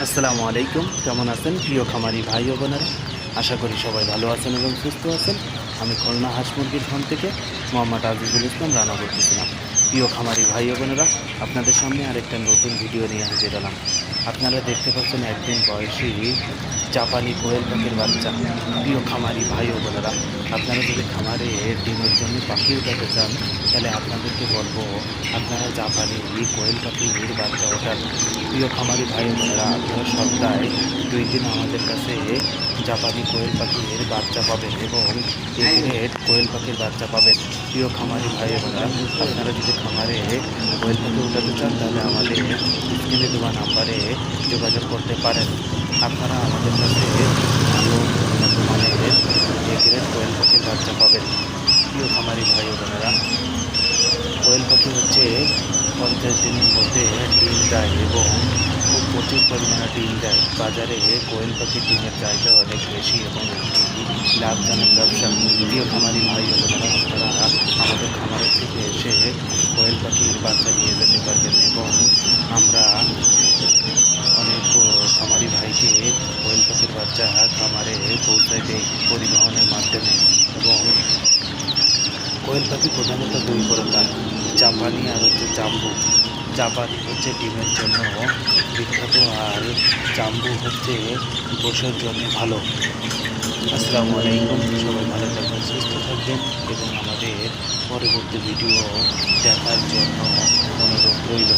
আসসালামু আলাইকুম, কেমন আছেন প্রিয় খামারি ভাই ও বোনেরা? আশা করি সবাই ভালো আছেন এবং সুস্থ আছেন। আমি খুলনা হাঁস মুরগির ফার্ম থেকে মোহাম্মদ আজিজুল ইসলাম রানা করতেছিলাম। প্রিয় খামারি ভাই ও বোনেরা, আপনাদের সামনে আরেকটা নতুন ভিডিও নিয়ে হাজির হলাম। আপনারা দেখতে পাচ্ছেন একদিন বয়সী জাপানি কোয়েল পাখির বাচ্চা। প্রিয় খামারি ভাই ও বোনেরা, আপনারা যদি খামারে ডিমের জন্য পাখি উঠাতে চান, তাহলে আপনাদেরকে বলবো আপনারা জাপানি কোয়েল পাখির বাচ্চা ওঠান। প্রিয় খামারি ভাই ও বোনেরা, আপনারা সপ্তাহে 2 দিন আমাদের কাছে জাপানি কোয়েল পাখির বাচ্চা পাবেন এবং গ্রেড কোয়েল পাখির বাচ্চা পাবেন। প্রিয় খামারি ভাই ও বোনেরা, আপনারা যদি খামারে কোয়েল পাখি উঠাতে চান, তাহলে আমাদের স্ক্রিনে দেওয়া নাম্বারে যোগাযোগ করতে পারেন। আপনারা আমাদের কাছে ভালো উন্নত মানের গ্রেড কোয়েল পাখির বাচ্চা পাবেন। প্রিয় খামারি ভাই ও বোনেরা, কোয়েল পাখি হচ্ছে 50 দিনের মধ্যে ডিম দেয় এবং খুব প্রচুর পরিমাণে ডিম দেয়। বাজারে কোয়েল পাখির ডিমের চাহিদা অনেক বেশি এবং একটি লাভজনক ব্যবসা। প্রিয় খামারি ভাই ও বোনেরা, আপনারা আমাদের খামারের থেকে এসে কোয়েল পাখির বাচ্চা নিয়ে যেতে পারবেন এবং আমরা অনেক খামারি ভাইকে কোয়েল পাখির বাচ্চা খামারে পৌঁছায় দেয় পরিবহনের মাধ্যমে। এবং কোয়েল পাখি প্রধানত 2 প্রকার, জাপানি আর হচ্ছে জাম্বু। জাপানি হচ্ছে ডিমের জন্য বিখ্যাত আর জাম্বু হচ্ছে গোশের জন্য ভালো। আসসালামু আলাইকুম, সবাই ভালো থাকবেন, সুস্থ থাকবেন এবং আমাদের পরবর্তী ভিডিও দেখার জন্য অনুরোধ রইল।